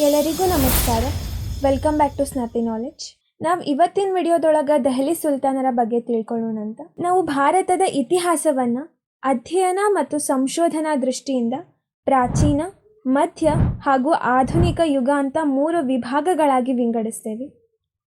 ಎಲ್ಲರಿಗೂ ನಮಸ್ಕಾರ. Welcome back to Snappy Knowledge. ನಾವು ಇವತ್ತಿನ ವಿಡಿಯೋದೊಳಗೆ ದೆಹಲಿ ಸುಲ್ತಾನರ ಬಗ್ಗೆ ತಿಳ್ಕೊಳ್ಳೋಣ ಅಂತ. ನಾವು ಭಾರತದ ಇತಿಹಾಸವನ್ನು ಅಧ್ಯಯನ ಮತ್ತು ಸಂಶೋಧನಾ ದೃಷ್ಟಿಯಿಂದ ಪ್ರಾಚೀನ, ಮಧ್ಯ ಹಾಗೂ ಆಧುನಿಕ ಯುಗ ಅಂತ 3 ವಿಭಾಗಗಳಾಗಿ ವಿಂಗಡಿಸ್ತೇವೆ.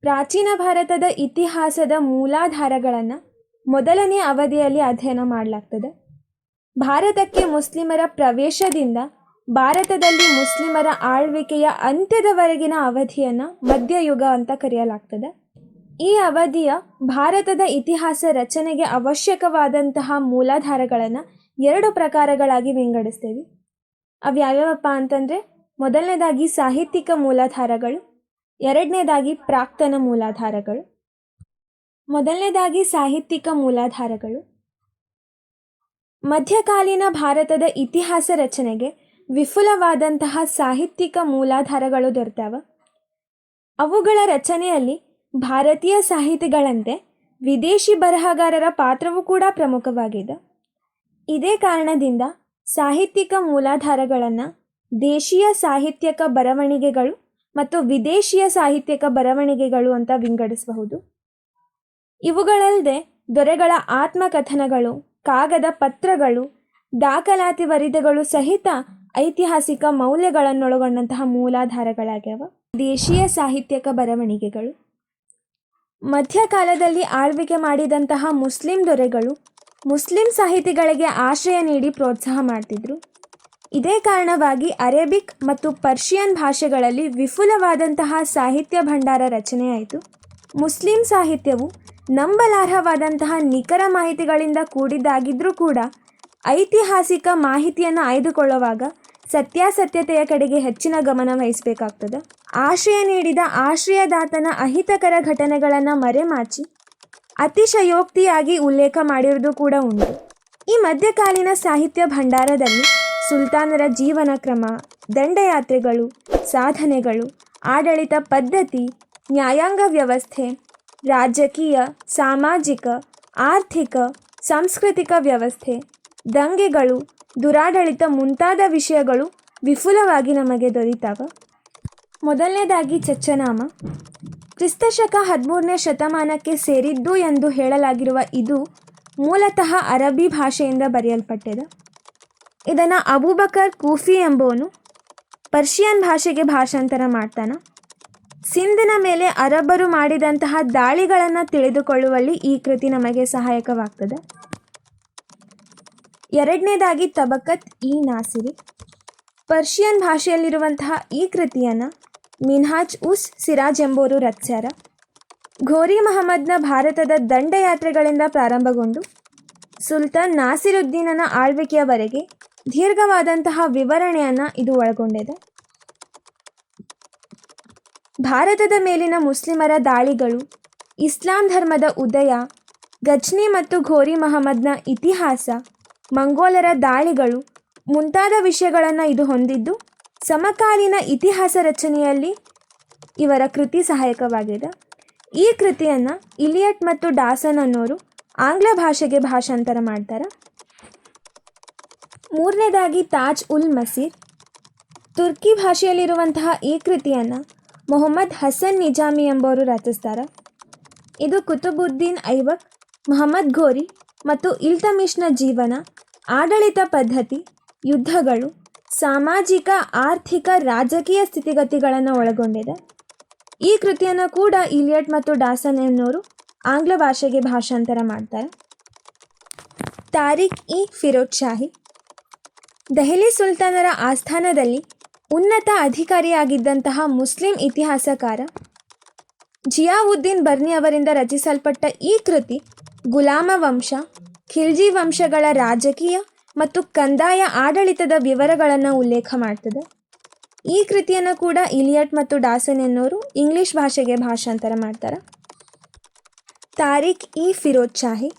ಪ್ರಾಚೀನ ಭಾರತದ ಇತಿಹಾಸದ ಮೂಲಾಧಾರಗಳನ್ನು ಮೊದಲನೇ ಅವಧಿಯಲ್ಲಿ ಅಧ್ಯಯನ ಮಾಡಲಾಗ್ತದೆ. ಭಾರತಕ್ಕೆ ಮುಸ್ಲಿಮರ ಪ್ರವೇಶದಿಂದ ಭಾರತದಲ್ಲಿ ಮುಸ್ಲಿಮರ ಆಳ್ವಿಕೆಯ ಅಂತ್ಯದವರೆಗಿನ ಅವಧಿಯನ್ನು ಮಧ್ಯಯುಗ ಅಂತ ಕರೆಯಲಾಗ್ತದೆ. ಈ ಅವಧಿಯ ಭಾರತದ ಇತಿಹಾಸ ರಚನೆಗೆ ಅವಶ್ಯಕವಾದಂತಹ ಮೂಲಾಧಾರಗಳನ್ನು 2 ಪ್ರಕಾರಗಳಾಗಿ ವಿಂಗಡಿಸ್ತೇವೆ. ಅವ್ಯಾವ್ಯಾವಪ್ಪ ಅಂತಂದರೆ, ಮೊದಲನೇದಾಗಿ ಸಾಹಿತ್ಯಿಕ ಮೂಲಾಧಾರಗಳು, ಎರಡನೇದಾಗಿ ಪ್ರಾಕ್ತನ ಮೂಲಾಧಾರಗಳು. ಮೊದಲನೇದಾಗಿ ಸಾಹಿತ್ಯಿಕ ಮೂಲಾಧಾರಗಳು. ಮಧ್ಯಕಾಲೀನ ಭಾರತದ ಇತಿಹಾಸ ರಚನೆಗೆ ವಿಪುಲವಾದಂತಹ ಸಾಹಿತ್ಯಿಕ ಮೂಲಾಧಾರಗಳು ದೊರೆತಾವ. ಅವುಗಳ ರಚನೆಯಲ್ಲಿ ಭಾರತೀಯ ಸಾಹಿತಿಗಳಂತೆ ವಿದೇಶಿ ಬರಹಗಾರರ ಪಾತ್ರವೂ ಕೂಡ ಪ್ರಮುಖವಾಗಿದೆ. ಇದೇ ಕಾರಣದಿಂದ ಸಾಹಿತ್ಯಿಕ ಮೂಲಾಧಾರಗಳನ್ನು ದೇಶೀಯ ಸಾಹಿತ್ಯಕ ಬರವಣಿಗೆಗಳು ಮತ್ತು ವಿದೇಶೀಯ ಸಾಹಿತ್ಯಕ ಬರವಣಿಗೆಗಳು ಅಂತ ವಿಂಗಡಿಸಬಹುದು. ಇವುಗಳಲ್ಲದೆ ದೊರೆಗಳ ಆತ್ಮಕಥನಗಳು, ಕಾಗದ ಪತ್ರಗಳು, ದಾಖಲಾತಿ ವರದಿಗಳು ಸಹಿತ ಐತಿಹಾಸಿಕ ಮೌಲ್ಯಗಳನ್ನೊಳಗೊಂಡಂತಹ ಮೂಲಾಧಾರಗಳಾಗ್ಯಾವ. ದೇಶೀಯ ಸಾಹಿತ್ಯಕ ಬರವಣಿಗೆಗಳು. ಮಧ್ಯಕಾಲದಲ್ಲಿ ಆಳ್ವಿಕೆ ಮಾಡಿದಂತಹ ಮುಸ್ಲಿಂ ದೊರೆಗಳು ಮುಸ್ಲಿಂ ಸಾಹಿತಿಗಳಿಗೆ ಆಶ್ರಯ ನೀಡಿ ಪ್ರೋತ್ಸಾಹ ಮಾಡ್ತಿದ್ರು. ಇದೇ ಕಾರಣವಾಗಿ ಅರೇಬಿಕ್ ಮತ್ತು ಪರ್ಷಿಯನ್ ಭಾಷೆಗಳಲ್ಲಿ ವಿಪುಲವಾದಂತಹ ಸಾಹಿತ್ಯ ಭಂಡಾರ ರಚನೆಯಾಯಿತು. ಮುಸ್ಲಿಂ ಸಾಹಿತ್ಯವು ನಂಬಲಾರ್ಹವಾದಂತಹ ನಿಖರ ಮಾಹಿತಿಗಳಿಂದ ಕೂಡಿದ್ದಾಗಿದ್ರೂ ಕೂಡ ಐತಿಹಾಸಿಕ ಮಾಹಿತಿಯನ್ನು ಆಯ್ದುಕೊಳ್ಳುವಾಗ ಸತ್ಯಾಸತ್ಯತೆಯ ಕಡೆಗೆ ಹೆಚ್ಚಿನ ಗಮನ ವಹಿಸಬೇಕಾಗ್ತದೆ. ಆಶ್ರಯ ನೀಡಿದ ಆಶ್ರಯದಾತನ ಅಹಿತಕರ ಘಟನೆಗಳನ್ನು ಮರೆಮಾಚಿ ಅತಿಶಯೋಕ್ತಿಯಾಗಿ ಉಲ್ಲೇಖ ಮಾಡಿರುವುದು ಕೂಡ ಉಂಟು. ಈ ಮಧ್ಯಕಾಲೀನ ಸಾಹಿತ್ಯ ಭಂಡಾರದಲ್ಲಿ ಸುಲ್ತಾನರ ಜೀವನ ಕ್ರಮ, ದಂಡಯಾತ್ರೆಗಳು, ಸಾಧನೆಗಳು, ಆಡಳಿತ ಪದ್ಧತಿ, ನ್ಯಾಯಾಂಗ ವ್ಯವಸ್ಥೆ, ರಾಜಕೀಯ, ಸಾಮಾಜಿಕ, ಆರ್ಥಿಕ, ಸಾಂಸ್ಕೃತಿಕ ವ್ಯವಸ್ಥೆ, ದಂಗೆಗಳು, ದುರಾಡಳಿತ ಮುಂತಾದ ವಿಷಯಗಳು ವಿಪುಲವಾಗಿ ನಮಗೆ ದೊರೀತಾವ. ಮೊದಲನೇದಾಗಿ ಚಚ್ಚನಾಮ. ಕ್ರಿಸ್ತಶಕ 13ನೇ ಶತಮಾನಕ್ಕೆ ಸೇರಿದ್ದು ಎಂದು ಹೇಳಲಾಗಿರುವ ಇದು ಮೂಲತಃ ಅರಬ್ಬಿ ಭಾಷೆಯಿಂದ ಬರೆಯಲ್ಪಟ್ಟಿದೆ. ಇದನ್ನು ಅಬೂಬಕರ್ ಕೂಫಿ ಎಂಬುವನು ಪರ್ಷಿಯನ್ ಭಾಷೆಗೆ ಭಾಷಾಂತರ ಮಾಡ್ತಾನೆ. ಸಿಂಧಿನ ಮೇಲೆ ಅರಬ್ಬರು ಮಾಡಿದಂತಹ ದಾಳಿಗಳನ್ನು ತಿಳಿದುಕೊಳ್ಳುವಲ್ಲಿ ಈ ಕೃತಿ ನಮಗೆ ಸಹಾಯಕವಾಗ್ತದೆ. ಎರಡನೇದಾಗಿ ತಬಕತ್ ಇ ನಾಸಿರಿ. ಪರ್ಷಿಯನ್ ಭಾಷೆಯಲ್ಲಿರುವಂತಹ ಈ ಕೃತಿಯನ್ನು ಮಿನ್ಹಾಜ್ ಉಸ್ ಸಿರಾಜ್ ಎಂಬುವರು ರಚಿಸ್ಯಾರ. ಘೋರಿ ಮಹಮ್ಮದ್ನ ಭಾರತದ ದಂಡಯಾತ್ರೆಗಳಿಂದ ಪ್ರಾರಂಭಗೊಂಡು ಸುಲ್ತಾನ್ ನಾಸಿರುದ್ದೀನನ ಆಳ್ವಿಕೆಯವರೆಗೆ ದೀರ್ಘವಾದಂತಹ ವಿವರಣೆಯನ್ನು ಇದು ಒಳಗೊಂಡಿದೆ. ಭಾರತದ ಮೇಲಿನ ಮುಸ್ಲಿಮರ ದಾಳಿಗಳು, ಇಸ್ಲಾಂ ಧರ್ಮದ ಉದಯ, ಗಜ್ನಿ ಮತ್ತು ಘೋರಿ ಮಹಮ್ಮದ್ನ ಇತಿಹಾಸ, ಮಂಗೋಲರ ದಾಳಿಗಳು ಮುಂತಾದ ವಿಷಯಗಳನ್ನು ಇದು ಹೊಂದಿದ್ದು ಸಮಕಾಲೀನ ಇತಿಹಾಸ ರಚನೆಯಲ್ಲಿ ಇವರ ಕೃತಿ ಸಹಾಯಕವಾಗಿದೆ. ಈ ಕೃತಿಯನ್ನು ಇಲಿಯಟ್ ಮತ್ತು ಡಾಸನ್ ಅನ್ನೋರು ಆಂಗ್ಲ ಭಾಷೆಗೆ ಭಾಷಾಂತರ ಮಾಡ್ತಾರೆ. ಮೂರನೇದಾಗಿ ತಾಜ್ ಉಲ್ ಮಸೀರ್. ತುರ್ಕಿ ಭಾಷೆಯಲ್ಲಿರುವಂತಹ ಈ ಕೃತಿಯನ್ನು ಮೊಹಮ್ಮದ್ ಹಸನ್ ನಿಜಾಮಿ ಎಂಬುವರು ರಚಿಸ್ತಾರೆ. ಇದು ಕುತುಬುದ್ದೀನ್ ಐಬಕ್, ಮೊಹಮ್ಮದ್ ಘೋರಿ ಮತ್ತು ಇಲ್ತಮಿಶ್ನ ಜೀವನ, ಆಡಳಿತ ಪದ್ಧತಿ, ಯುದ್ಧಗಳು, ಸಾಮಾಜಿಕ, ಆರ್ಥಿಕ, ರಾಜಕೀಯ ಸ್ಥಿತಿಗತಿಗಳನ್ನು ಒಳಗೊಂಡಿದೆ. ಈ ಕೃತಿಯನ್ನು ಕೂಡ ಇಲಿಯಟ್ ಮತ್ತು ಡಾಸನ್ ಎನ್ನುವರು ಆಂಗ್ಲ ಭಾಷೆಗೆ ಭಾಷಾಂತರ ಮಾಡ್ತಾರೆ. ತಾರಿಕ್ ಇ ಫಿರೋಜ್ ಶಾಹಿ. ದೆಹಲಿ ಸುಲ್ತಾನರ ಆಸ್ಥಾನದಲ್ಲಿ ಉನ್ನತ ಅಧಿಕಾರಿಯಾಗಿದ್ದಂತಹ ಮುಸ್ಲಿಂ ಇತಿಹಾಸಕಾರ ಜಿಯಾವುದ್ದೀನ್ ಬರ್ನಿ ಅವರಿಂದ ರಚಿಸಲ್ಪಟ್ಟ ಈ ಕೃತಿ ಗುಲಾಮ ವಂಶ, ಖಿಲ್ಜಿ ವಂಶಗಳ ರಾಜಕೀಯ ಮತ್ತು ಕಂದಾಯ ಆಡಳಿತದ ವಿವರಗಳನ್ನು ಉಲ್ಲೇಖ ಮಾಡ್ತದೆ. ಈ ಕೃತಿಯನ್ನು ಕೂಡ ಇಲಿಯಟ್ ಮತ್ತು ಡಾಸನ್ ಎನ್ನುವರು ಇಂಗ್ಲಿಷ್ ಭಾಷೆಗೆ ಭಾಷಾಂತರ ಮಾಡ್ತಾರೆ. ತಾರಿಕ್ ಇ ಫಿರೋಜ್ ಶಾಹಿ.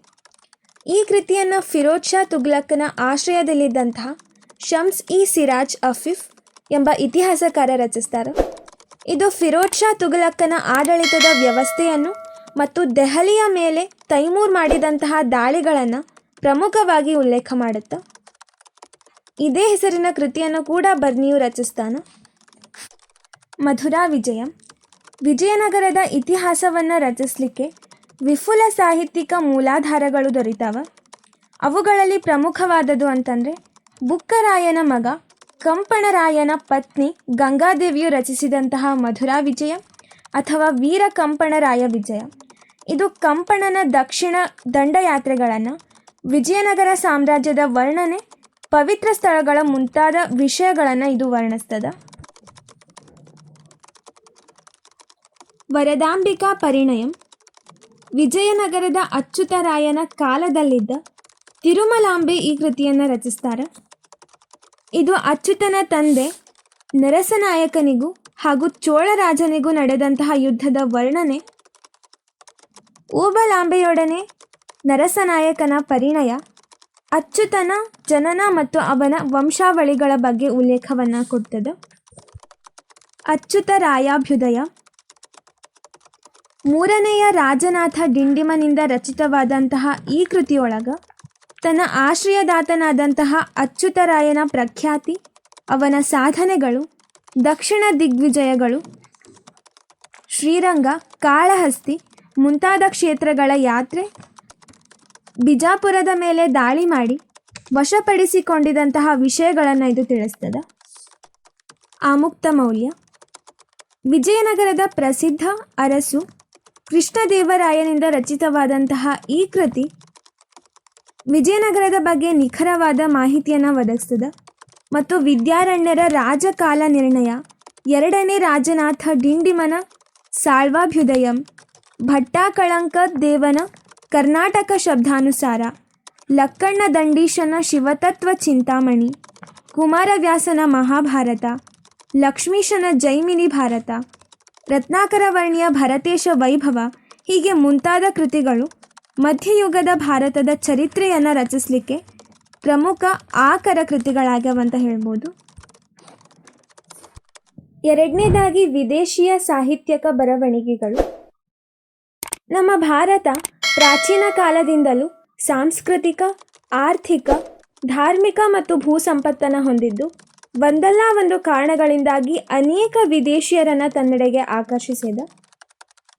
ಈ ಕೃತಿಯನ್ನು ಫಿರೋಜ್ ಶಾ ತುಘಲಕನ ಆಶ್ರಯದಲ್ಲಿದ್ದಂತಹ ಶಮ್ಸ್ ಇ ಸಿರಾಜ್ ಅಫೀಫ್ ಎಂಬ ಇತಿಹಾಸಕಾರ ರಚಿಸ್ತಾರೆ. ಇದು ಫಿರೋಜ್ ಶಾ ತುಘಲಕನ ಆಡಳಿತದ ವ್ಯವಸ್ಥೆಯನ್ನು ಮತ್ತು ದೆಹಲಿಯ ಮೇಲೆ ತೈಮೂರ್ ಮಾಡಿದಂತಹ ದಾಳಿಗಳನ್ನು ಪ್ರಮುಖವಾಗಿ ಉಲ್ಲೇಖ ಮಾಡುತ್ತೆ. ಇದೇ ಹೆಸರಿನ ಕೃತಿಯನ್ನು ಕೂಡ ಬರ್ನಿಯು ರಚಿಸ್ತಾನೆ. ಮಧುರಾ ವಿಜಯಂ. ವಿಜಯನಗರದ ಇತಿಹಾಸವನ್ನು ರಚಿಸಲಿಕ್ಕೆ ವಿಪುಲ ಸಾಹಿತ್ಯಿಕ ಮೂಲಾಧಾರಗಳು ದೊರೀತಾವ. ಅವುಗಳಲ್ಲಿ ಪ್ರಮುಖವಾದದ್ದು ಅಂತಂದರೆ ಬುಕ್ಕರಾಯನ ಮಗ ಕಂಪಣರಾಯನ ಪತ್ನಿ ಗಂಗಾದೇವಿಯು ರಚಿಸಿದಂತಹ ಮಧುರಾ ವಿಜಯ ಅಥವಾ ವೀರ ಕಂಪಣರಾಯ ವಿಜಯ. ಇದು ಕಂಪಣನ ದಕ್ಷಿಣ ದಂಡಯಾತ್ರೆಗಳನ್ನು, ವಿಜಯನಗರ ಸಾಮ್ರಾಜ್ಯದ ವರ್ಣನೆ, ಪವಿತ್ರ ಸ್ಥಳಗಳ ಮುಂತಾದ ವಿಷಯಗಳನ್ನು ಇದು ವರ್ಣಿಸ್ತದ. ವರದಾಂಬಿಕಾ ಪರಿಣಯಂ. ವಿಜಯನಗರದ ಅಚ್ಯುತರಾಯನ ಕಾಲದಲ್ಲಿದ್ದ ತಿರುಮಲಾಂಬೆ ಈ ಕೃತಿಯನ್ನು ರಚಿಸ್ತಾರೆ. ಇದು ಅಚ್ಯುತನ ತಂದೆ ನರಸನಾಯಕನಿಗೂ ಹಾಗೂ ಚೋಳರಾಜನಿಗೂ ನಡೆದಂತಹ ಯುದ್ಧದ ವರ್ಣನೆ, ಓಬಲಾಂಬೆಯೊಡನೆ ನರಸನಾಯಕನ ಪರಿಣಯ, ಅಚ್ಯುತನ ಜನನ ಮತ್ತು ಅವನ ವಂಶಾವಳಿಗಳ ಬಗ್ಗೆ ಉಲ್ಲೇಖವನ್ನು ಕೊಡ್ತದೆ. ಅಚ್ಯುತರಾಯಾಭ್ಯುದಯ. ಮೂರನೆಯ ರಾಜನಾಥ ಡಿಂಡಿಮನಿಂದ ರಚಿತವಾದಂತಹ ಈ ಕೃತಿಯೊಳಗೆ ತನ್ನ ಆಶ್ರಯದಾತನಾದಂತಹ ಅಚ್ಯುತರಾಯನ ಪ್ರಖ್ಯಾತಿ, ಅವನ ಸಾಧನೆಗಳು, ದಕ್ಷಿಣ ದಿಗ್ವಿಜಯಗಳು, ಶ್ರೀರಂಗ, ಕಾಳಹಸ್ತಿ ಮುಂತಾದ ಕ್ಷೇತ್ರಗಳ ಯಾತ್ರೆ, ಬಿಜಾಪುರದ ಮೇಲೆ ದಾಳಿ ಮಾಡಿ ವಶಪಡಿಸಿಕೊಂಡಿದ್ದಂತಹ ವಿಷಯಗಳನ್ನು ಇದು ತಿಳಿಸ್ತದೆ. ಆಮುಕ್ತ ಮೌಲ್ಯ. ವಿಜಯನಗರದ ಪ್ರಸಿದ್ಧ ಅರಸು ಕೃಷ್ಣದೇವರಾಯನಿಂದ ರಚಿತವಾದಂತಹ ಈ ಕೃತಿ ವಿಜಯನಗರದ ಬಗ್ಗೆ ನಿಖರವಾದ ಮಾಹಿತಿಯನ್ನು ಒದಗಿಸ್ತದೆ ಮತ್ತು ವಿದ್ಯಾರಣ್ಯರ ರಾಜಕಾಲ ನಿರ್ಣಯ, ಎರಡನೇ ರಾಜನಾಥ ಡಿಂಡಿಮನ ಸಾಳ್ವಾಭ್ಯುದಯಂ, ಭಟ್ಟಾಕಳಂಕ ದೇವನ ಕರ್ನಾಟಕ ಶಬ್ದಾನುಸಾರ, ಲಕ್ಕಣ್ಣ ದಂಡೀಶನ ಶಿವತತ್ವ ಚಿಂತಾಮಣಿ, ಕುಮಾರವ್ಯಾಸನ ಮಹಾಭಾರತ, ಲಕ್ಷ್ಮೀಶನ ಜೈಮಿನಿ ಭಾರತ, ರತ್ನಾಕರವರ್ಣಿಯ ಭರತೇಶ ವೈಭವ ಹೀಗೆ ಮುಂತಾದ ಕೃತಿಗಳು ಮಧ್ಯಯುಗದ ಭಾರತದ ಚರಿತ್ರೆಯನ್ನು ರಚಿಸಲಿಕ್ಕೆ ಪ್ರಮುಖ ಆಕರ ಕೃತಿಗಳಾಗ್ಯವಂತ ಹೇಳ್ಬೋದು. ಎರಡನೇದಾಗಿ ವಿದೇಶಿಯ ಸಾಹಿತ್ಯಕ ಬರವಣಿಗೆಗಳು. ನಮ್ಮ ಭಾರತ ಪ್ರಾಚೀನ ಕಾಲದಿಂದಲೂ ಸಾಂಸ್ಕೃತಿಕ, ಆರ್ಥಿಕ, ಧಾರ್ಮಿಕ ಮತ್ತು ಭೂ ಸಂಪತ್ತನ್ನು ಹೊಂದಿದ್ದು ಒಂದಲ್ಲ ಒಂದು ಕಾರಣಗಳಿಂದಾಗಿ ಅನೇಕ ವಿದೇಶಿಯರನ್ನು ತನ್ನೆಡೆಗೆ ಆಕರ್ಷಿಸಿದ.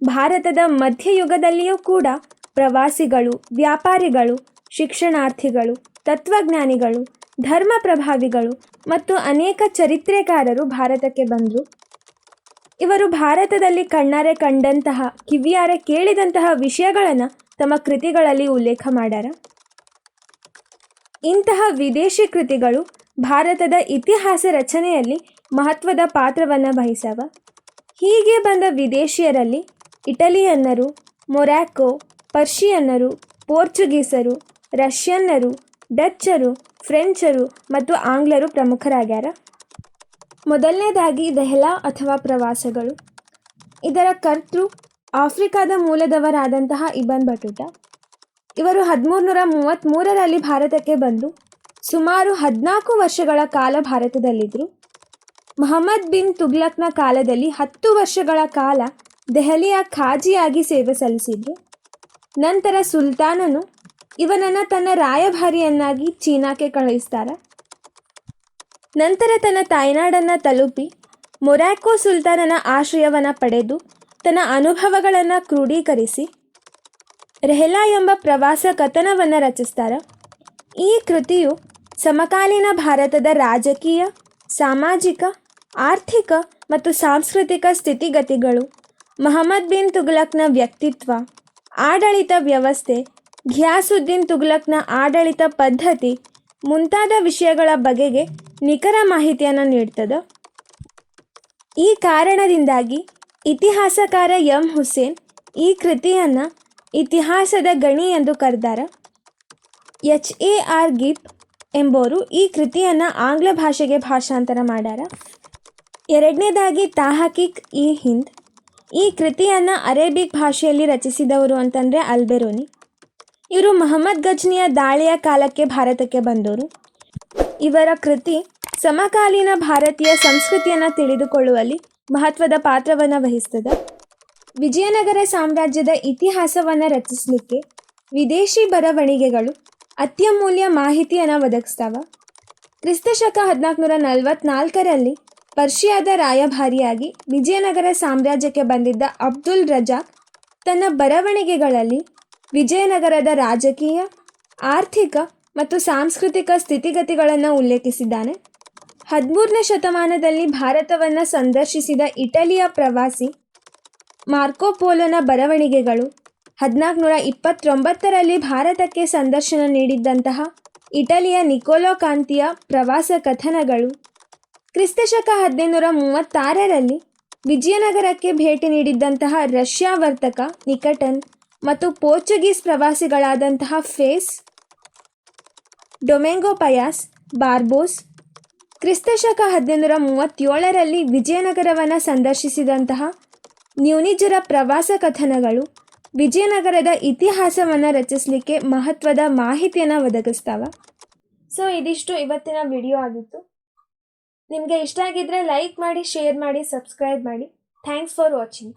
ಭಾರತದ ಮಧ್ಯಯುಗದಲ್ಲಿಯೂ ಕೂಡ ಪ್ರವಾಸಿಗಳು, ವ್ಯಾಪಾರಿಗಳು, ಶಿಕ್ಷಣಾರ್ಥಿಗಳು, ತತ್ವಜ್ಞಾನಿಗಳು, ಧರ್ಮ ಪ್ರಭಾವಿಗಳು ಮತ್ತು ಅನೇಕ ಚರಿತ್ರೆಕಾರರು ಭಾರತಕ್ಕೆ ಬಂದರು. ಇವರು ಭಾರತದಲ್ಲಿ ಕಣ್ಣಾರೆ ಕಂಡಂತಹ, ಕಿವಿಯಾರೆ ಕೇಳಿದಂತಹ ವಿಷಯಗಳನ್ನು ತಮ್ಮ ಕೃತಿಗಳಲ್ಲಿ ಉಲ್ಲೇಖ ಮಾಡ್ಯಾರ. ಇಂತಹ ವಿದೇಶಿ ಕೃತಿಗಳು ಭಾರತದ ಇತಿಹಾಸ ರಚನೆಯಲ್ಲಿ ಮಹತ್ವದ ಪಾತ್ರವನ್ನು ವಹಿಸವ. ಹೀಗೆ ಬಂದ ವಿದೇಶಿಯರಲ್ಲಿ ಇಟಲಿಯನ್ನರು, ಮೊರಾಕೊ, ಪರ್ಷಿಯನ್ನರು, ಪೋರ್ಚುಗೀಸರು, ರಷ್ಯನ್ನರು, ಡಚ್ಚರು, ಫ್ರೆಂಚರು ಮತ್ತು ಆಂಗ್ಲರು ಪ್ರಮುಖರಾಗ್ಯಾರ. ಮೊದಲನೇದಾಗಿ ದೆಹಲಾ ಅಥವಾ ಪ್ರವಾಸಗಳು. ಇದರ ಕರ್ತೃ ಆಫ್ರಿಕಾದ ಮೂಲದವರಾದಂತಹ ಇಬನ್ ಬಟುಟ. ಇವರು 1333ರಲ್ಲಿ ಭಾರತಕ್ಕೆ ಬಂದು ಸುಮಾರು 14 ವರ್ಷಗಳ ಕಾಲ ಭಾರತದಲ್ಲಿದ್ದರು. ಮೊಹಮ್ಮದ್ ಬಿನ್ ತುಗ್ಲಕ್ನ ಕಾಲದಲ್ಲಿ 10 ವರ್ಷಗಳ ಕಾಲ ದೆಹಲಿಯ ಖಾಜಿಯಾಗಿ ಸೇವೆ ಸಲ್ಲಿಸಿದ್ರು. ನಂತರ ಸುಲ್ತಾನನು ಇವನನ್ನು ತನ್ನ ರಾಯಭಾರಿಯನ್ನಾಗಿ ಚೀನಾಕ್ಕೆ ಕಳುಹಿಸ್ತಾರೆ. ನಂತರ ತನ್ನ ತಾಯ್ನಾಡನ್ನು ತಲುಪಿ ಮೊರಾಕೊ ಸುಲ್ತಾನನ ಆಶ್ರಯವನ್ನು ಪಡೆದು ತನ್ನ ಅನುಭವಗಳನ್ನು ಕ್ರೋಢೀಕರಿಸಿ ರೆಹ್ಲಾ ಎಂಬ ಪ್ರವಾಸ ಕಥನವನ್ನು ರಚಿಸ್ತಾರೆ. ಈ ಕೃತಿಯು ಸಮಕಾಲೀನ ಭಾರತದ ರಾಜಕೀಯ, ಸಾಮಾಜಿಕ, ಆರ್ಥಿಕ ಮತ್ತು ಸಾಂಸ್ಕೃತಿಕ ಸ್ಥಿತಿಗತಿಗಳು, ಮೊಹಮ್ಮದ್ ಬಿನ್ ತುಘಲಕ್ನ ವ್ಯಕ್ತಿತ್ವ, ಆಡಳಿತ ವ್ಯವಸ್ಥೆ, ಘಿಯಾಸುದ್ದೀನ್ ತುಘಲಕ್ನ ಆಡಳಿತ ಪದ್ಧತಿ ಮುಂತಾದ ವಿಷಯಗಳ ಬಗೆಗೆ ನಿಖರ ಮಾಹಿತಿಯನ್ನು ನೀಡ್ತದೆ. ಈ ಕಾರಣದಿಂದಾಗಿ ಇತಿಹಾಸಕಾರ ಎಂ ಹುಸೇನ್ ಈ ಕೃತಿಯನ್ನು ಇತಿಹಾಸದ ಗಣಿ ಎಂದು ಕರೆದಾರ. H.A.R. ಗಿಪ್ ಎಂಬೋರು ಈ ಕೃತಿಯನ್ನು ಆಂಗ್ಲ ಭಾಷೆಗೆ ಭಾಷಾಂತರ ಮಾಡ್ಯಾರ. ಎರಡನೇದಾಗಿ ತಾಹಕೀಕ್ ಇ ಹಿಂದ್. ಈ ಕೃತಿಯನ್ನು ಅರೇಬಿಕ್ ಭಾಷೆಯಲ್ಲಿ ರಚಿಸಿದವರು ಅಂತಂದರೆ ಅಲ್ಬೆರೋನಿ. ಇವರು ಮೊಹಮ್ಮದ್ ಗಜ್ನಿಯ ದಾಳಿಯ ಕಾಲಕ್ಕೆ ಭಾರತಕ್ಕೆ ಬಂದವರು. ಇವರ ಕೃತಿ ಸಮಕಾಲೀನ ಭಾರತೀಯ ಸಂಸ್ಕೃತಿಯನ್ನು ತಿಳಿದುಕೊಳ್ಳುವಲ್ಲಿ ಮಹತ್ವದ ಪಾತ್ರವನ್ನು ವಹಿಸ್ತದೆ. ವಿಜಯನಗರ ಸಾಮ್ರಾಜ್ಯದ ಇತಿಹಾಸವನ್ನು ರಚಿಸಲಿಕ್ಕೆ ವಿದೇಶಿ ಬರವಣಿಗೆಗಳು ಅತ್ಯಮೂಲ್ಯ ಮಾಹಿತಿಯನ್ನು ಒದಗಿಸ್ತಾವ. ಕ್ರಿಸ್ತಶಕ 1444ರಲ್ಲಿ ಪರ್ಷಿಯಾದ ರಾಯಭಾರಿಯಾಗಿ ವಿಜಯನಗರ ಸಾಮ್ರಾಜ್ಯಕ್ಕೆ ಬಂದಿದ್ದ ಅಬ್ದುಲ್ ರಜಾಕ್ ತನ್ನ ಬರವಣಿಗೆಗಳಲ್ಲಿ ವಿಜಯನಗರದ ರಾಜಕೀಯ, ಆರ್ಥಿಕ ಮತ್ತು ಸಾಂಸ್ಕೃತಿಕ ಸ್ಥಿತಿಗತಿಗಳನ್ನು ಉಲ್ಲೇಖಿಸಿದ್ದಾನೆ. 13ನೇ ಶತಮಾನದಲ್ಲಿ ಭಾರತವನ್ನು ಸಂದರ್ಶಿಸಿದ ಇಟಲಿಯ ಪ್ರವಾಸಿ ಮಾರ್ಕೋಪೋಲೋನ ಬರವಣಿಗೆಗಳು, 1429ರಲ್ಲಿ ಭಾರತಕ್ಕೆ ಸಂದರ್ಶನ ನೀಡಿದ್ದಂತಹ ಇಟಲಿಯ ನಿಕೋಲೋ ಕಾಂತಿಯ ಪ್ರವಾಸ ಕಥನಗಳು, ಕ್ರಿಸ್ತಶಕ 1536ರಲ್ಲಿ ವಿಜಯನಗರಕ್ಕೆ ಭೇಟಿ ನೀಡಿದ್ದಂತಹ ರಷ್ಯಾ ವರ್ತಕ ನಿಕಟನ್ ಮತ್ತು ಪೋರ್ಚುಗೀಸ್ ಪ್ರವಾಸಿಗಳಾದಂತಹ ಫೇಸ್, ಡೊಮೆಂಗೊ ಪಯಾಸ್, ಬಾರ್ಬೋಸ್, ಕ್ರಿಸ್ತಶಕ 1537ರಲ್ಲಿ ವಿಜಯನಗರವನ್ನು ಸಂದರ್ಶಿಸಿದಂತಹ ನ್ಯೂನಿಜರ ಪ್ರವಾಸ ಕಥನಗಳು ವಿಜಯನಗರದ ಇತಿಹಾಸವನ್ನು ರಚಿಸಲಿಕ್ಕೆ ಮಹತ್ವದ ಮಾಹಿತಿಯನ್ನು ಒದಗಿಸ್ತಾವೆ. ಸೊ ಇದಿಷ್ಟು ಇವತ್ತಿನ ವಿಡಿಯೋ ಆಗಿತ್ತು. ನಿಮಗೆ ಇಷ್ಟ ಆಗಿದ್ದರೆ ಲೈಕ್ ಮಾಡಿ, ಶೇರ್ ಮಾಡಿ, ಸಬ್ಸ್ಕ್ರೈಬ್ ಮಾಡಿ. Thanks for watching.